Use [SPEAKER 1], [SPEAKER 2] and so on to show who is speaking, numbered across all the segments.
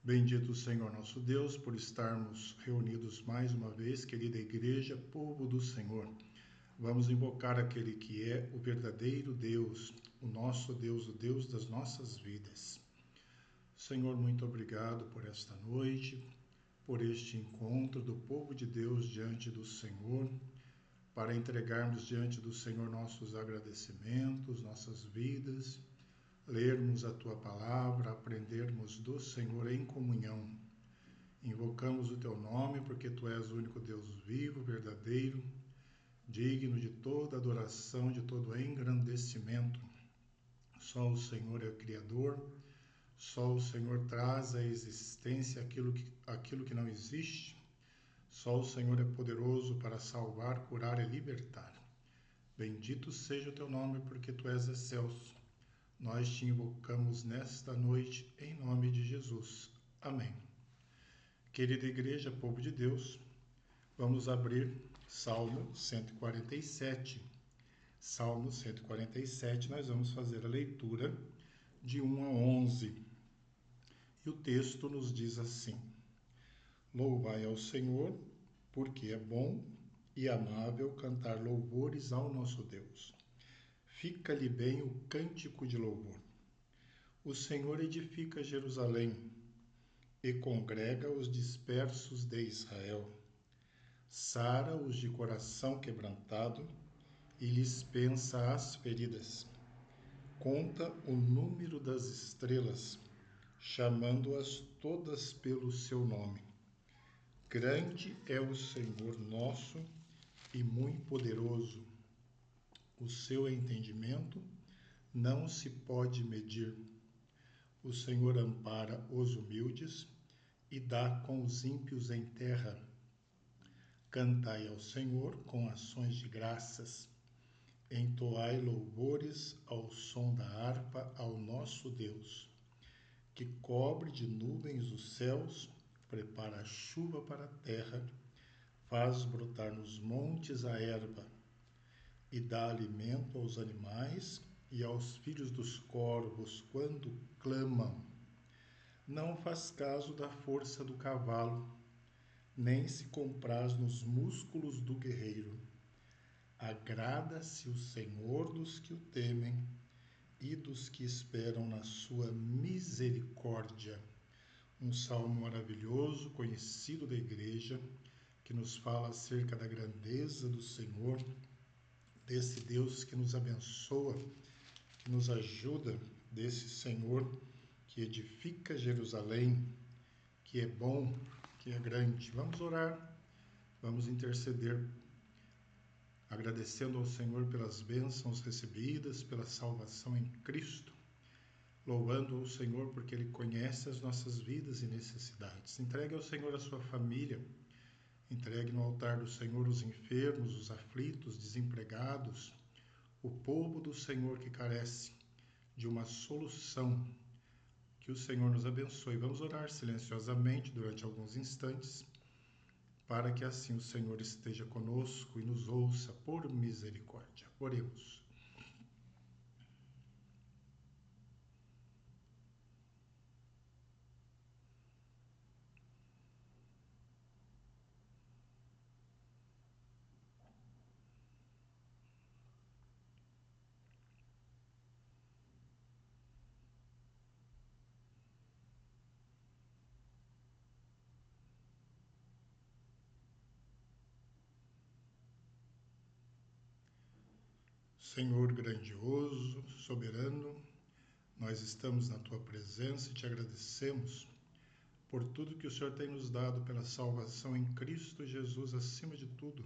[SPEAKER 1] Bendito o Senhor nosso Deus, por estarmos reunidos mais uma vez, querida igreja, povo do Senhor. Vamos invocar aquele que é o verdadeiro Deus, o nosso Deus, o Deus das nossas vidas. Senhor, muito obrigado por esta noite, por este encontro do povo de Deus diante do Senhor, para entregarmos diante do Senhor nossos agradecimentos, nossas vidas, lermos a Tua palavra, aprendermos do Senhor em comunhão. Invocamos o Teu nome porque Tu és o único Deus vivo, verdadeiro, digno de toda adoração, de todo engrandecimento. Só o Senhor é o Criador, só o Senhor traz à existência aquilo que não existe, só o Senhor é poderoso para salvar, curar e libertar. Bendito seja o Teu nome porque Tu és excelso. Nós te invocamos nesta noite, em nome de Jesus. Amém. Querida igreja, povo de Deus, vamos abrir Salmo 147. Salmo 147, nós vamos fazer a leitura de 1 a 11. E o texto nos diz assim: Louvai ao Senhor, porque é bom e amável cantar louvores ao nosso Deus. Fica-lhe bem o cântico de louvor. O Senhor edifica Jerusalém e congrega os dispersos de Israel. Sara os de coração quebrantado e lhes pensa as feridas. Conta o número das estrelas, chamando-as todas pelo seu nome. Grande é o Senhor nosso e muito poderoso. O seu entendimento não se pode medir. O Senhor ampara os humildes e dá com os ímpios em terra. Cantai ao Senhor com ações de graças. Entoai louvores ao som da harpa ao nosso Deus, que cobre de nuvens os céus, prepara a chuva para a terra, faz brotar nos montes a erva e dá alimento aos animais e aos filhos dos corvos quando clamam. Não faz caso da força do cavalo, nem se compraz nos músculos do guerreiro. Agrada-se o Senhor dos que o temem e dos que esperam na sua misericórdia. Um salmo maravilhoso, conhecido da igreja, que nos fala acerca da grandeza do Senhor, desse Deus que nos abençoa, que nos ajuda, desse Senhor que edifica Jerusalém, que é bom, que é grande. Vamos orar, vamos interceder, agradecendo ao Senhor pelas bênçãos recebidas, pela salvação em Cristo, louvando ao Senhor porque Ele conhece as nossas vidas e necessidades. Entregue ao Senhor a sua família, entregue no altar do Senhor os enfermos, os aflitos, desempregados, o povo do Senhor que carece de uma solução. Que o Senhor nos abençoe. Vamos orar silenciosamente durante alguns instantes, para que assim o Senhor esteja conosco e nos ouça por misericórdia. Oremos. Senhor grandioso, soberano, nós estamos na Tua presença e te agradecemos por tudo que o Senhor tem nos dado, pela salvação em Cristo Jesus acima de tudo,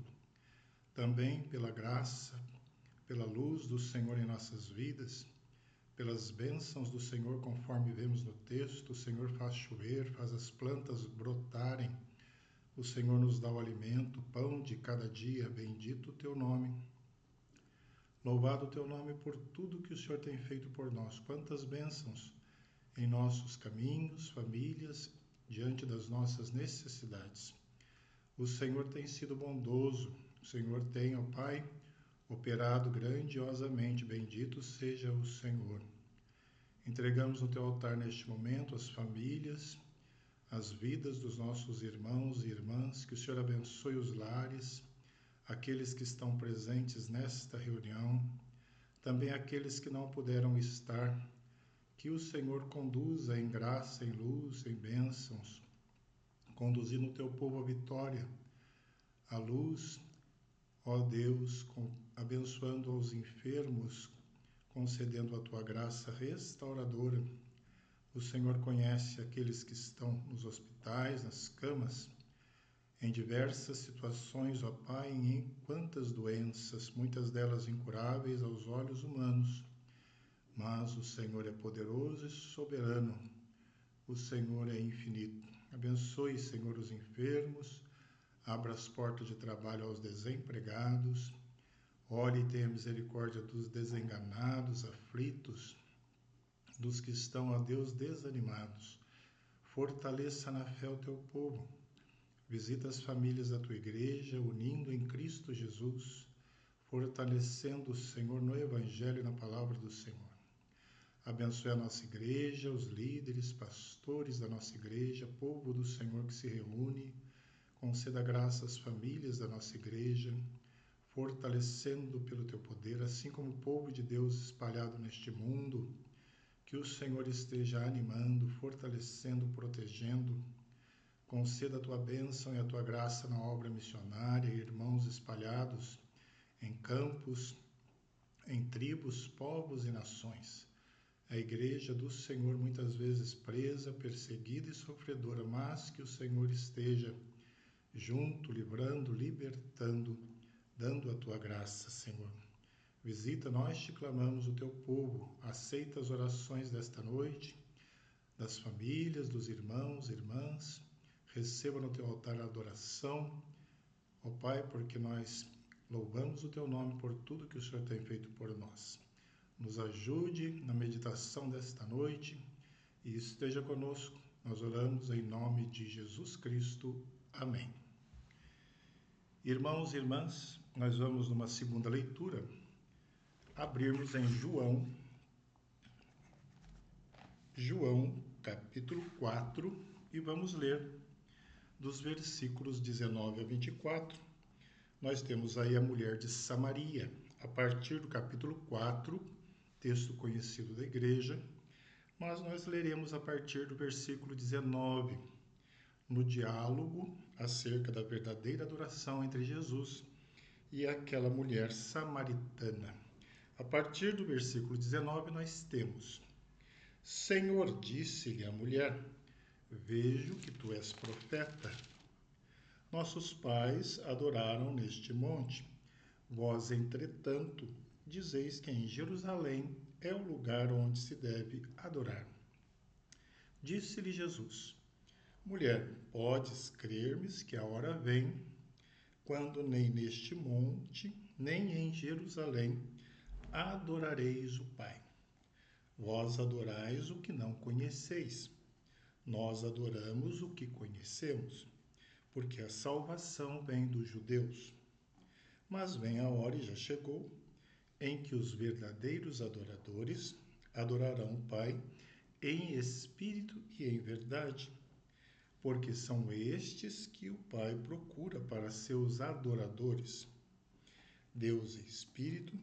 [SPEAKER 1] também pela graça, pela luz do Senhor em nossas vidas, pelas bênçãos do Senhor conforme vemos no texto. O Senhor faz chover, faz as plantas brotarem, o Senhor nos dá o alimento, o pão de cada dia. Bendito o Teu nome. Louvado o Teu nome por tudo que o Senhor tem feito por nós. Quantas bênçãos em nossos caminhos, famílias, diante das nossas necessidades. O Senhor tem sido bondoso. O Senhor tem, ó Pai, operado grandiosamente. Bendito seja o Senhor. Entregamos no Teu altar neste momento as famílias, as vidas dos nossos irmãos e irmãs, que o Senhor abençoe os lares, aqueles que estão presentes nesta reunião, também aqueles que não puderam estar, que o Senhor conduza em graça, em luz, em bênçãos, conduzindo o teu povo à vitória, à luz, ó Deus, abençoando aos enfermos, concedendo a tua graça restauradora. O Senhor conhece aqueles que estão nos hospitais, nas camas, em diversas situações, ó Pai, em quantas doenças, muitas delas incuráveis aos olhos humanos. Mas o Senhor é poderoso e soberano, o Senhor é infinito. Abençoe, Senhor, os enfermos, abra as portas de trabalho aos desempregados, olhe e tenha misericórdia dos desenganados, aflitos, dos que estão, ó Deus, desanimados. Fortaleça na fé o teu povo. Visita as famílias da tua igreja, unindo em Cristo Jesus, fortalecendo o Senhor no Evangelho e na palavra do Senhor. Abençoe a nossa igreja, os líderes, pastores da nossa igreja, povo do Senhor que se reúne. Conceda graça às famílias da nossa igreja, fortalecendo pelo teu poder, assim como o povo de Deus espalhado neste mundo, que o Senhor esteja animando, fortalecendo, protegendo. Conceda a tua bênção e a tua graça na obra missionária, irmãos espalhados em campos, em tribos, povos e nações. A igreja do Senhor muitas vezes presa, perseguida e sofredora, mas que o Senhor esteja junto, livrando, libertando, dando a tua graça, Senhor. Visita, nós te clamamos, o teu povo. Aceita as orações desta noite, das famílias, dos irmãos, irmãs. Receba no teu altar a adoração, ó Pai, porque nós louvamos o teu nome por tudo que o Senhor tem feito por nós. Nos ajude na meditação desta noite e esteja conosco. Nós oramos em nome de Jesus Cristo. Amém. Irmãos e irmãs, nós vamos numa segunda leitura, abrirmos em João capítulo 4, e vamos ler dos versículos 19 a 24. Nós temos aí a mulher de Samaria, a partir do capítulo 4, texto conhecido da igreja, mas nós leremos a partir do versículo 19, no diálogo acerca da verdadeira adoração entre Jesus e aquela mulher samaritana. A partir do versículo 19 nós temos: Senhor, disse-lhe a mulher, vejo que tu és profeta. Nossos pais adoraram neste monte. Vós, entretanto, dizeis que em Jerusalém é o lugar onde se deve adorar. Disse-lhe Jesus: Mulher, podes crer-me que a hora vem, quando nem neste monte, nem em Jerusalém, adorareis o Pai. Vós adorais o que não conheceis. Nós adoramos o que conhecemos, porque a salvação vem dos judeus. Mas vem a hora, e já chegou, em que os verdadeiros adoradores adorarão o Pai em espírito e em verdade, porque são estes que o Pai procura para seus adoradores. Deus é espírito,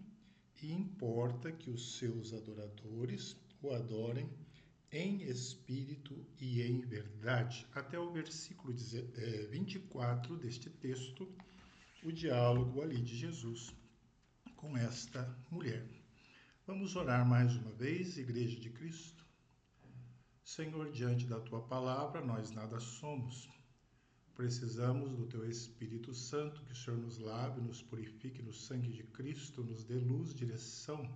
[SPEAKER 1] e importa que os seus adoradores o adorem em espírito e em verdade. Até o versículo 24 deste texto, o diálogo ali de Jesus com esta mulher. Vamos orar mais uma vez, Igreja de Cristo. Senhor, diante da tua palavra, nós nada somos. Precisamos do teu Espírito Santo, que o Senhor nos lave, nos purifique no sangue de Cristo, nos dê luz, direção,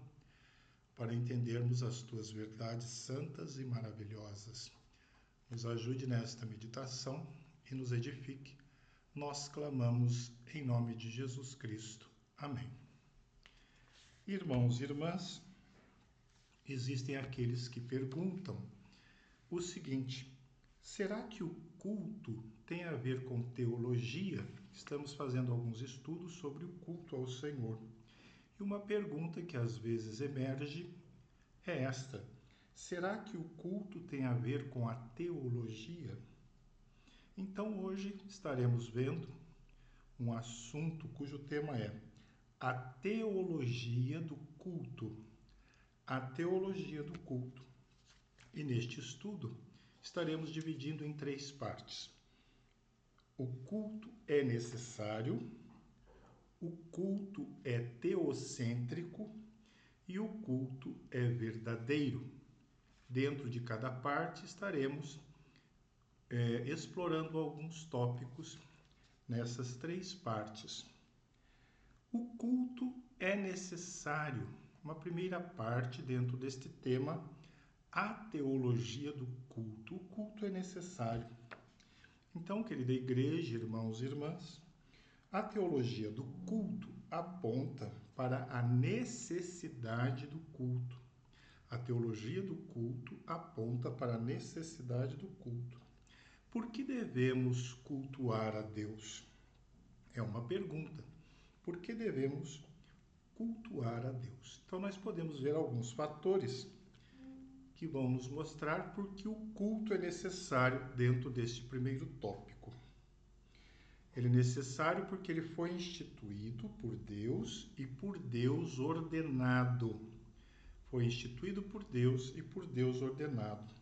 [SPEAKER 1] para entendermos as tuas verdades santas e maravilhosas. Nos ajude nesta meditação e nos edifique. Nós clamamos em nome de Jesus Cristo. Amém. Irmãos e irmãs, existem aqueles que perguntam o seguinte: será que o culto tem a ver com teologia? Estamos fazendo alguns estudos sobre o culto ao Senhor. E uma pergunta que às vezes emerge é esta: será que o culto tem a ver com a teologia? Então hoje estaremos vendo um assunto cujo tema é a teologia do culto. A teologia do culto. E neste estudo estaremos dividindo em 3 partes. O culto é necessário, o culto é teocêntrico e o culto é verdadeiro. Dentro de cada parte estaremos explorando alguns tópicos nessas 3 partes. O culto é necessário. Uma primeira parte dentro deste tema, a teologia do culto. O culto é necessário. Então, querida igreja, irmãos e irmãs, a teologia do culto aponta para a necessidade do culto. A teologia do culto aponta para a necessidade do culto. Por que devemos cultuar a Deus? É uma pergunta. Por que devemos cultuar a Deus? Então, nós podemos ver alguns fatores que vão nos mostrar por que o culto é necessário dentro deste primeiro tópico. Ele é necessário porque ele foi instituído por Deus e por Deus ordenado. Foi instituído por Deus e por Deus ordenado.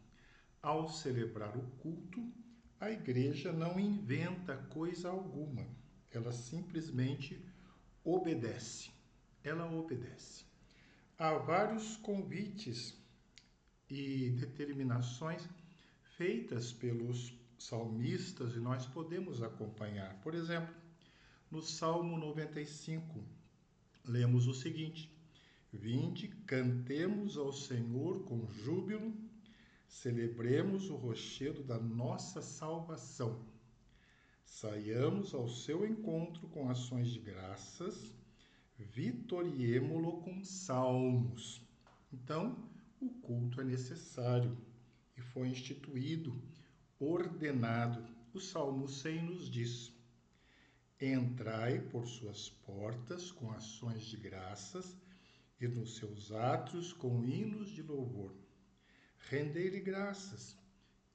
[SPEAKER 1] Ao celebrar o culto, a igreja não inventa coisa alguma. Ela simplesmente obedece. Ela obedece. Há vários convites e determinações feitas pelos salmistas e nós podemos acompanhar. Por exemplo, no Salmo 95, lemos o seguinte: Vinde, cantemos ao Senhor com júbilo, celebremos o rochedo da nossa salvação. Saiamos ao seu encontro com ações de graças, vitoriemo-lo com salmos. Então, o culto é necessário e foi instituído, ordenado. O Salmo 100 nos diz: Entrai por suas portas com ações de graças e nos seus átrios com hinos de louvor. Rendei-lhe graças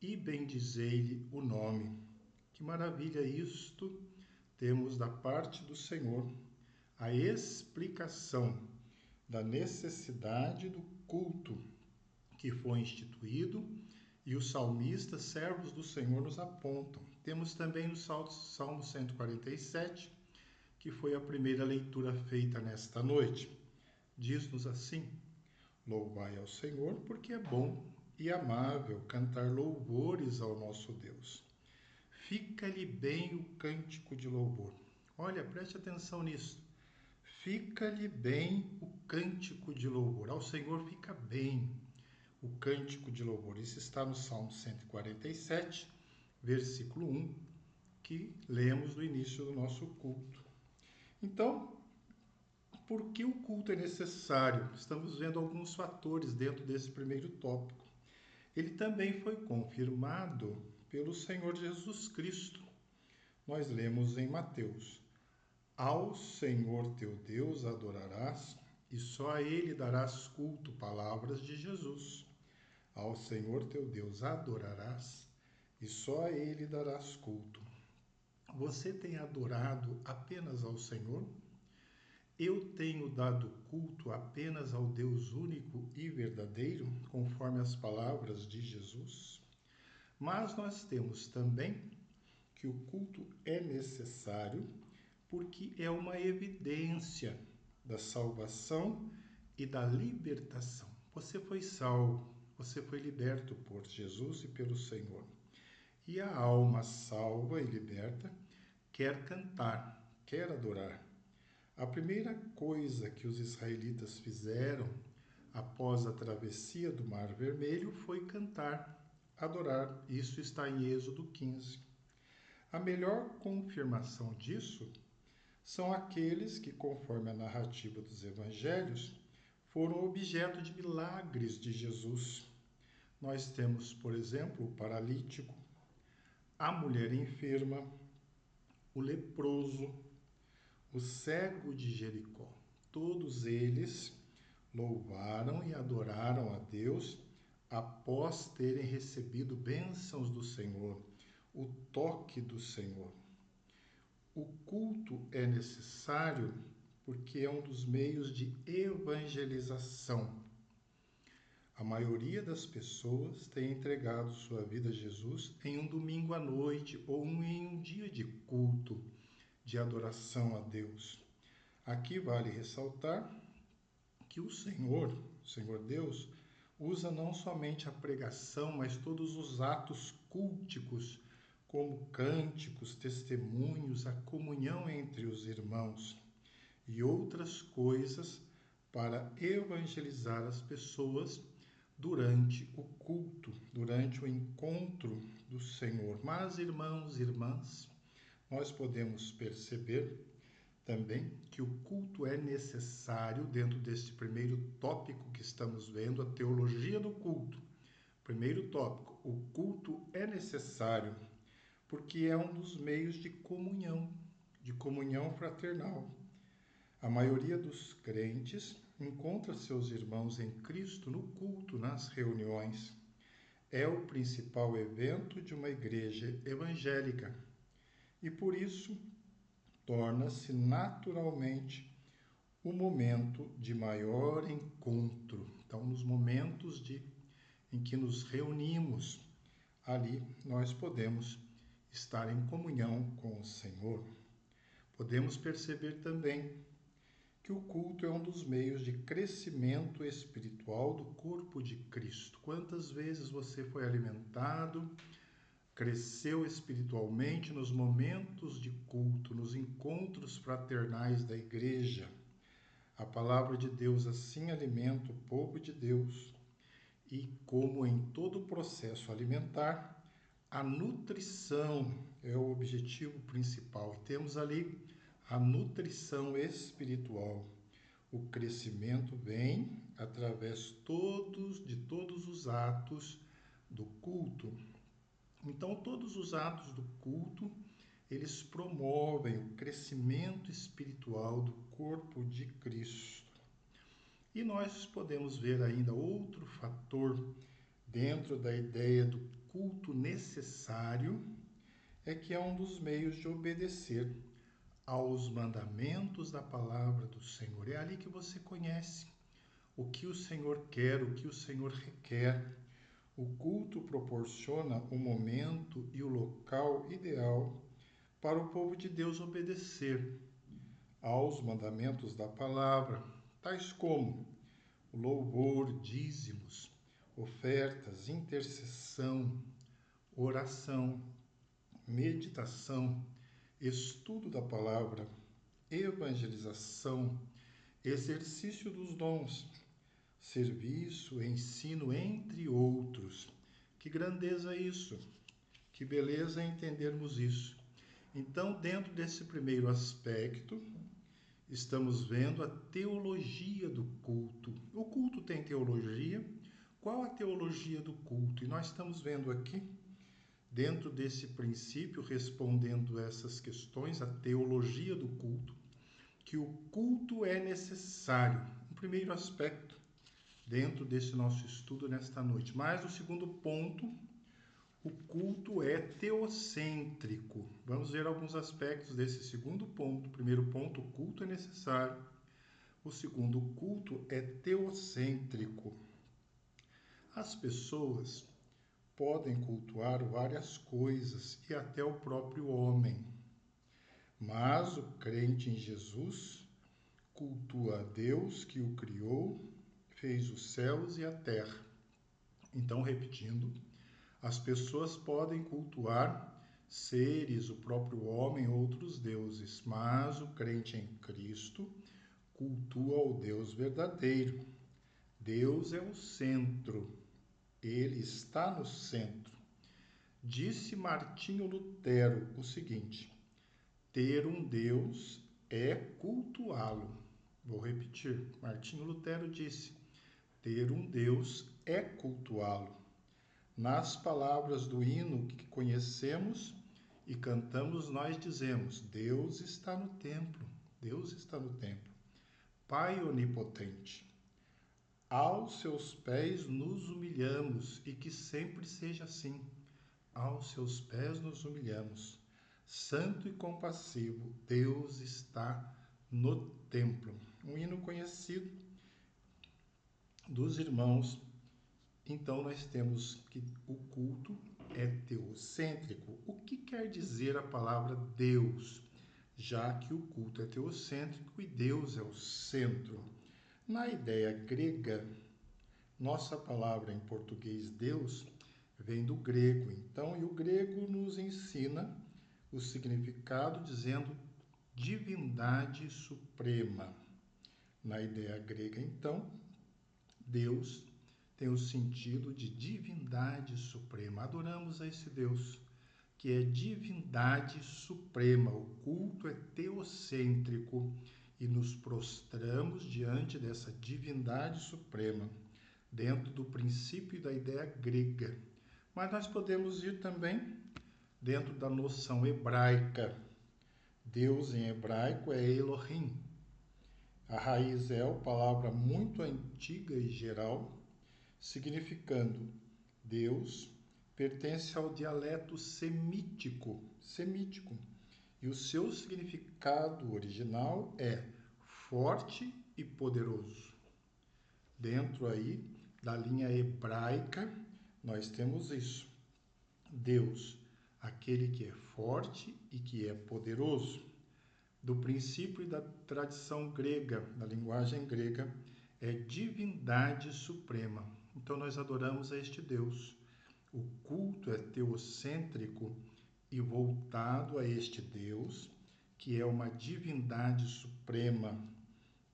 [SPEAKER 1] e bendizei-lhe o nome. Que maravilha isto! Temos da parte do Senhor a explicação da necessidade do culto que foi instituído e os salmistas, servos do Senhor, nos apontam. Temos também no Salmo 147, que foi a primeira leitura feita nesta noite. Diz-nos assim: Louvai ao Senhor, porque é bom e amável cantar louvores ao nosso Deus. Fica-lhe bem o cântico de louvor. Olha, preste atenção nisso. Fica-lhe bem o cântico de louvor. Ao Senhor fica bem o cântico de louvor. Isso está no Salmo 147, versículo 1, que lemos no início do nosso culto. Então, por que o culto é necessário? Estamos vendo alguns fatores dentro desse primeiro tópico. Ele também foi confirmado pelo Senhor Jesus Cristo. Nós lemos em Mateus: Ao Senhor teu Deus adorarás e só a Ele darás culto. Palavras de Jesus. Ao Senhor teu Deus adorarás e só a Ele darás culto. Você tem adorado apenas ao Senhor? Eu tenho dado culto apenas ao Deus único e verdadeiro, conforme as palavras de Jesus? Mas nós temos também que o culto é necessário porque é uma evidência da salvação e da libertação. Você foi salvo, você foi liberto por Jesus e pelo Senhor. E a alma salva e liberta quer cantar, quer adorar. A primeira coisa que os israelitas fizeram após a travessia do Mar Vermelho foi cantar, adorar. Isso está em Êxodo 15. A melhor confirmação disso são aqueles que, conforme a narrativa dos evangelhos, foram objeto de milagres de Jesus. Nós temos, por exemplo, o paralítico, a mulher enferma, o leproso, o cego de Jericó. Todos eles louvaram e adoraram a Deus após terem recebido bênçãos do Senhor, o toque do Senhor. O culto é necessário porque é um dos meios de evangelização. A maioria das pessoas tem entregado sua vida a Jesus em um domingo à noite ou em um dia de culto, de adoração a Deus. Aqui vale ressaltar que o Senhor Deus, usa não somente a pregação, mas todos os atos culticos, como cânticos, testemunhos, a comunhão entre os irmãos e outras coisas para evangelizar as pessoas durante o culto, durante o encontro do Senhor. Mas, irmãos e irmãs, nós podemos perceber também que o culto é necessário dentro deste primeiro tópico que estamos vendo, a teologia do culto. Primeiro tópico, o culto é necessário porque é um dos meios de comunhão fraternal. A maioria dos crentes encontra seus irmãos em Cristo no culto, nas reuniões. É o principal evento de uma igreja evangélica e, por isso, torna-se naturalmente o momento de maior encontro. Então, nos momentos em que nos reunimos, ali nós podemos estar em comunhão com o Senhor. Podemos perceber também que o culto é um dos meios de crescimento espiritual do corpo de Cristo. Quantas vezes você foi alimentado, cresceu espiritualmente nos momentos de culto, nos encontros fraternais da igreja? A palavra de Deus assim alimenta o povo de Deus. E como em todo processo alimentar, a nutrição é o objetivo principal. E temos ali a nutrição espiritual. O crescimento vem através de todos os atos do culto. Então, todos os atos do culto, eles promovem o crescimento espiritual do corpo de Cristo. E nós podemos ver ainda outro fator dentro da ideia do culto necessário, é que é um dos meios de obedecer aos mandamentos da palavra do Senhor. É ali que você conhece o que o Senhor quer, o que o Senhor requer. O culto proporciona o momento e o local ideal para o povo de Deus obedecer aos mandamentos da palavra, tais como louvor, dízimos, ofertas, intercessão, oração, meditação, estudo da palavra, evangelização, exercício dos dons, serviço, ensino, entre outros. Que grandeza isso! Que beleza entendermos isso. Então, dentro desse primeiro aspecto, estamos vendo a teologia do culto. O culto tem teologia. Qual a teologia do culto? E nós estamos vendo aqui, dentro desse princípio, respondendo essas questões, a teologia do culto, que o culto é necessário. O primeiro aspecto, dentro desse nosso estudo nesta noite. Mas o segundo ponto, o culto é teocêntrico. Vamos ver alguns aspectos desse segundo ponto. Primeiro ponto, o culto é necessário. O segundo, o culto é teocêntrico. As pessoas podem cultuar várias coisas e até o próprio homem. Mas o crente em Jesus cultua a Deus que o criou, fez os céus e a terra. Então, repetindo, as pessoas podem cultuar seres, o próprio homem, outros deuses, mas o crente em Cristo cultua o Deus verdadeiro. Deus é o centro, ele está no centro. Disse Martinho Lutero o seguinte: ter um Deus é cultuá-lo. Vou repetir, Martinho Lutero disse: ter um Deus é cultuá-lo. Nas palavras do hino que conhecemos e cantamos, nós dizemos: Deus está no templo, Deus está no templo. Pai onipotente, aos seus pés nos humilhamos e que sempre seja assim. aos seus pés nos humilhamos. Santo e compassivo, Deus está no templo. Um hino conhecido dos irmãos. Então nós temos que o culto é teocêntrico. O que quer dizer a palavra Deus? Já que o culto é teocêntrico e Deus é o centro. Na ideia grega, nossa palavra em português Deus vem do grego, então, e o grego nos ensina o significado dizendo divindade suprema. Na ideia grega, então, Deus tem o sentido de divindade suprema. Adoramos a esse Deus, que é divindade suprema. O culto é teocêntrico e nos prostramos diante dessa divindade suprema, dentro do princípio da ideia grega. Mas nós podemos ir também dentro da noção hebraica. Deus em hebraico é Elohim. A raiz é palavra muito antiga e geral, significando Deus, pertence ao dialeto semítico, e o seu significado original é forte e poderoso. Dentro aí da linha hebraica, nós temos isso. Deus, aquele que é forte e que é poderoso. Do princípio e da tradição grega, da linguagem grega, é divindade suprema. Então nós adoramos a este Deus. O culto é teocêntrico e voltado a este Deus, que é uma divindade suprema,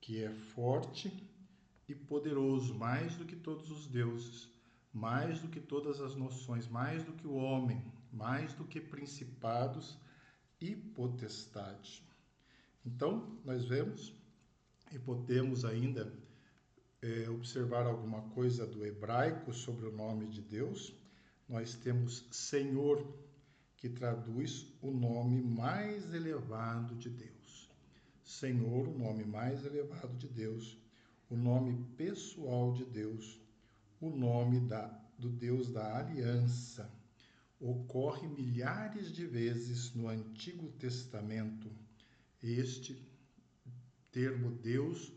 [SPEAKER 1] que é forte e poderoso, mais do que todos os deuses, mais do que todas as noções, mais do que o homem, mais do que principados e potestades. Então, nós vemos e podemos ainda observar alguma coisa do hebraico sobre o nome de Deus. Nós temos Senhor, que traduz o nome mais elevado de Deus. Senhor, o nome mais elevado de Deus, o nome pessoal de Deus, o nome do Deus da aliança. Ocorre milhares de vezes no Antigo Testamento este termo Deus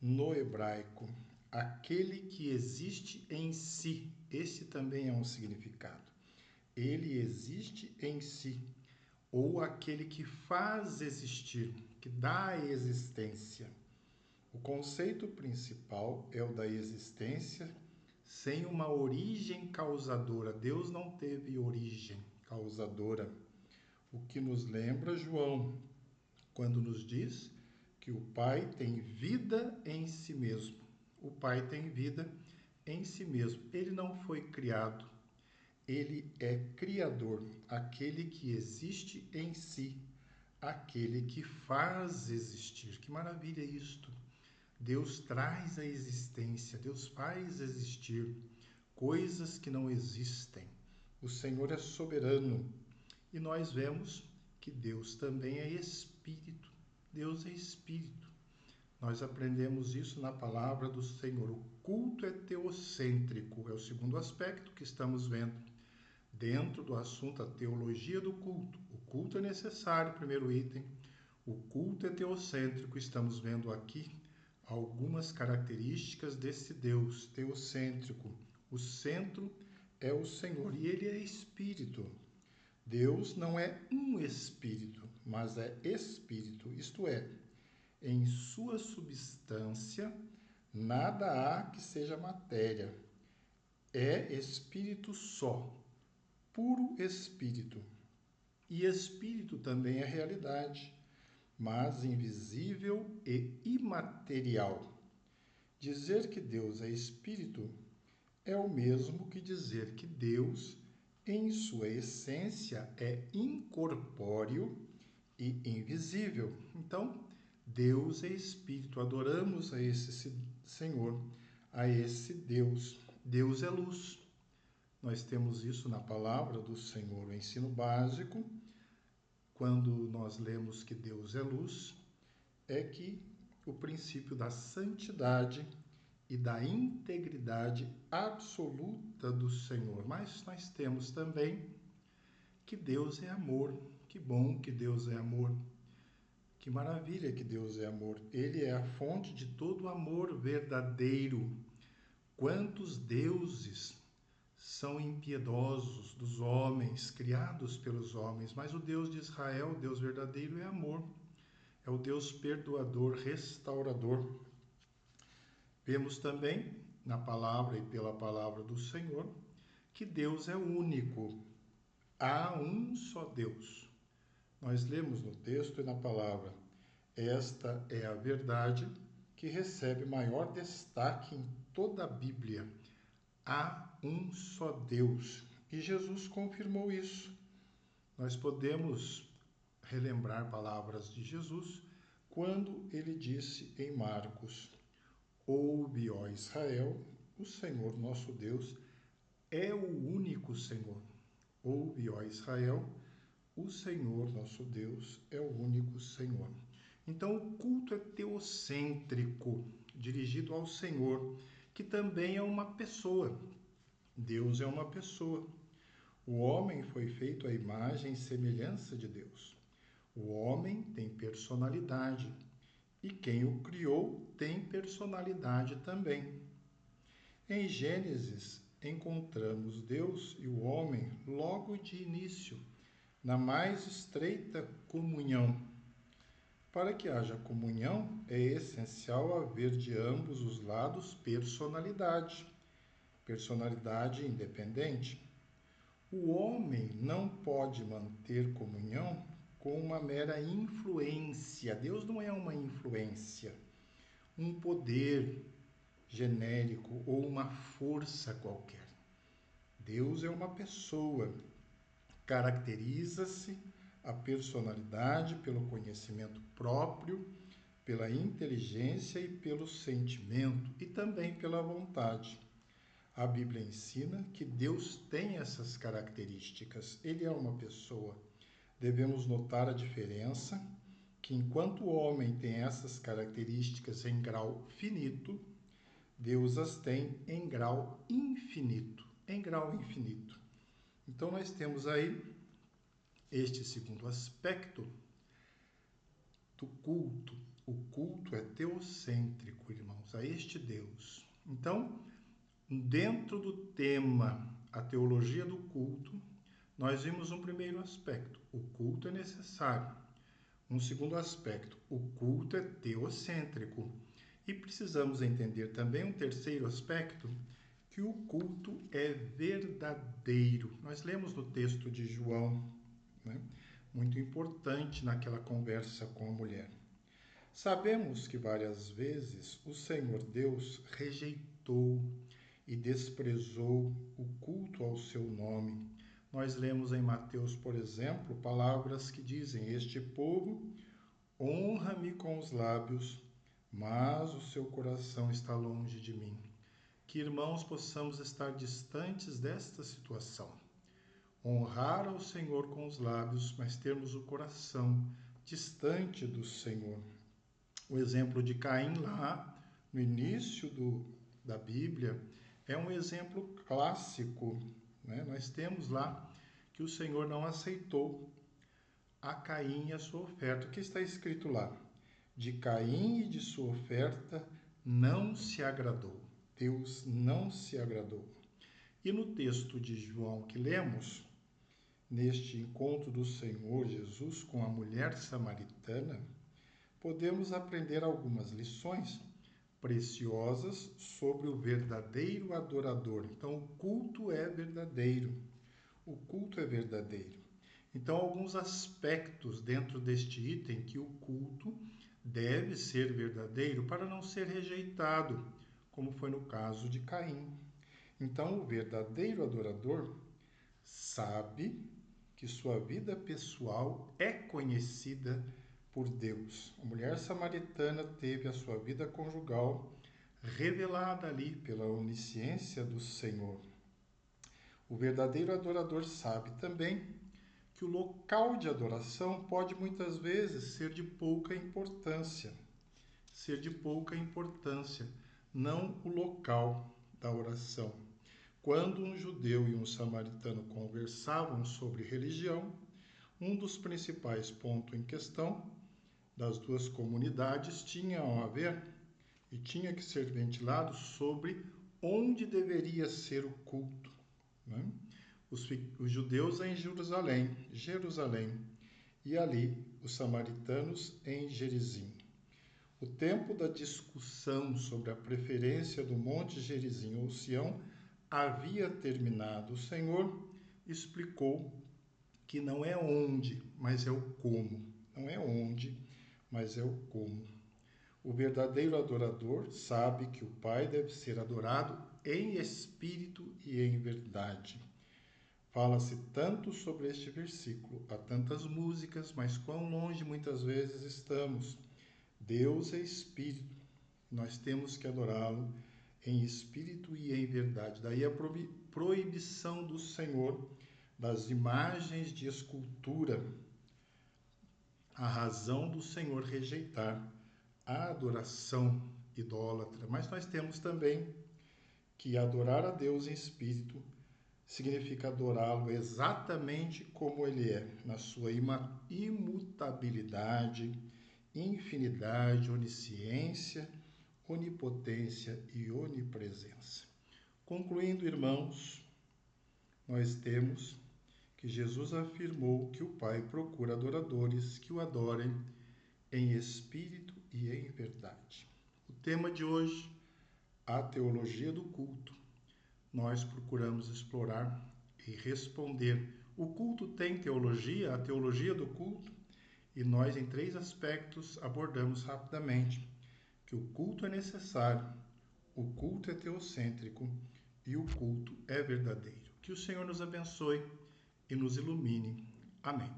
[SPEAKER 1] no hebraico, aquele que existe em si. Esse também é um significado. Ele existe em si, ou aquele que faz existir, que dá existência. O conceito principal é o da existência sem uma origem causadora. Deus não teve origem causadora. O que nos lembra João, quando nos diz que o Pai tem vida em si mesmo. O Pai tem vida em si mesmo. Ele não foi criado. Ele é criador, aquele que existe em si, aquele que faz existir. Que maravilha isto! Deus traz a existência, Deus faz existir coisas que não existem. O Senhor é soberano e nós vemos que Deus também é Espírito. Deus é Espírito. Nós aprendemos isso na palavra do Senhor. O culto é teocêntrico, é o segundo aspecto que estamos vendo dentro do assunto a teologia do culto. O culto é necessário, primeiro item. O culto é teocêntrico. Estamos vendo aqui algumas características desse Deus teocêntrico. O centro é o Senhor e ele é Espírito. Deus não é um espírito, mas é espírito, isto é, em sua substância nada há que seja matéria. É espírito só, puro espírito. E espírito também é realidade, mas invisível e imaterial. Dizer que Deus é espírito é o mesmo que dizer que Deus, em sua essência, é incorpóreo e invisível. Então, Deus é Espírito, adoramos a esse Senhor, a esse Deus. Deus é luz. Nós temos isso na palavra do Senhor, o ensino básico. Quando nós lemos que Deus é luz, é que o princípio da santidade e da integridade absoluta do Senhor. Mas nós temos também que Deus é amor. Que bom que Deus é amor. Que maravilha que Deus é amor. Ele é a fonte de todo amor verdadeiro. Quantos deuses são impiedosos dos homens, criados pelos homens, mas o Deus de Israel, o Deus verdadeiro, é amor. É o Deus perdoador, restaurador. Vemos também na palavra e pela palavra do Senhor que Deus é único. Há um só Deus. Nós lemos no texto e na palavra: esta é a verdade que recebe maior destaque em toda a Bíblia. Há um só Deus. E Jesus confirmou isso. Nós podemos relembrar palavras de Jesus quando ele disse em Marcos: ouve, ó Israel, o Senhor nosso Deus é o único Senhor. Ouve, ó Israel, o Senhor nosso Deus é o único Senhor. Então, o culto é teocêntrico, dirigido ao Senhor, que também é uma pessoa. Deus é uma pessoa. O homem foi feito à imagem e semelhança de Deus. O homem tem personalidade e quem o criou tem personalidade também. Em Gênesis, encontramos Deus e o homem logo de início, na mais estreita comunhão. Para que haja comunhão, é essencial haver de ambos os lados personalidade independente. O homem não pode manter comunhão com uma mera influência. Deus não é uma influência, um poder genérico ou uma força qualquer. Deus é uma pessoa. Caracteriza-se a personalidade pelo conhecimento próprio, pela inteligência e pelo sentimento e também pela vontade. A Bíblia ensina que Deus tem essas características. Ele é uma pessoa. Devemos notar a diferença que enquanto o homem tem essas características em grau finito, Deus as tem em grau infinito. Em grau infinito. Então nós temos aí este segundo aspecto do culto. O culto é teocêntrico, irmãos, a este Deus. Então, dentro do tema, a teologia do culto, nós vimos um primeiro aspecto: o culto é necessário. Um segundo aspecto: o culto é teocêntrico. E precisamos entender também um terceiro aspecto, que o culto é verdadeiro. Nós lemos no texto de João, né? Muito importante naquela conversa com a mulher. Sabemos que várias vezes o Senhor Deus rejeitou e desprezou o culto ao seu nome. Nós lemos em Mateus, por exemplo, palavras que dizem: este povo honra-me com os lábios, mas o seu coração está longe de mim. Que, irmãos, possamos estar distantes desta situação. Honrar ao Senhor com os lábios, mas termos o coração distante do Senhor. O exemplo de Caim lá, no início da Bíblia, é um exemplo clássico, né? Nós temos lá que o Senhor não aceitou a Caim e a sua oferta. O que está escrito lá? De Caim e de sua oferta não se agradou. Deus não se agradou. E no texto de João que lemos, neste encontro do Senhor Jesus com a mulher samaritana, podemos aprender algumas lições preciosas sobre o verdadeiro adorador. Então, o culto é verdadeiro. O culto é verdadeiro. Então, alguns aspectos dentro deste item que o culto deve ser verdadeiro para não ser rejeitado, como foi no caso de Caim. Então, o verdadeiro adorador sabe que sua vida pessoal é conhecida por Deus. A mulher samaritana teve a sua vida conjugal revelada ali pela onisciência do Senhor. O verdadeiro adorador sabe também que o local de adoração pode muitas vezes ser de pouca importância. Ser de pouca importância, não o local da oração. Quando um judeu e um samaritano conversavam sobre religião, um dos principais pontos em questão das duas comunidades tinha a ver e tinha que ser ventilado sobre onde deveria ser o culto, né? Os judeus em Jerusalém, e ali os samaritanos em Gerizim. O tempo da discussão sobre a preferência do Monte Gerizim ou Sião havia terminado. O Senhor explicou que não é onde, mas é o como. Não é onde, mas é o como. O verdadeiro adorador sabe que o Pai deve ser adorado em espírito e em verdade. Fala-se tanto sobre este versículo, há tantas músicas, mas quão longe muitas vezes estamos. Deus é espírito, nós temos que adorá-lo em espírito e em verdade. Daí a proibição do Senhor das imagens de escultura, a razão do Senhor rejeitar a adoração idólatra. Mas nós temos também que adorar a Deus em espírito significa adorá-lo exatamente como ele é, na sua imutabilidade, infinidade, onisciência, onipotência e onipresença. Concluindo, irmãos, nós temos que Jesus afirmou que o Pai procura adoradores que o adorem em espírito e em verdade. O tema de hoje, a teologia do culto. Nós procuramos explorar e responder. O culto tem teologia, a teologia do culto, e nós, em 3 aspectos, abordamos rapidamente que o culto é necessário, o culto é teocêntrico e o culto é verdadeiro. Que o Senhor nos abençoe e nos ilumine. Amém.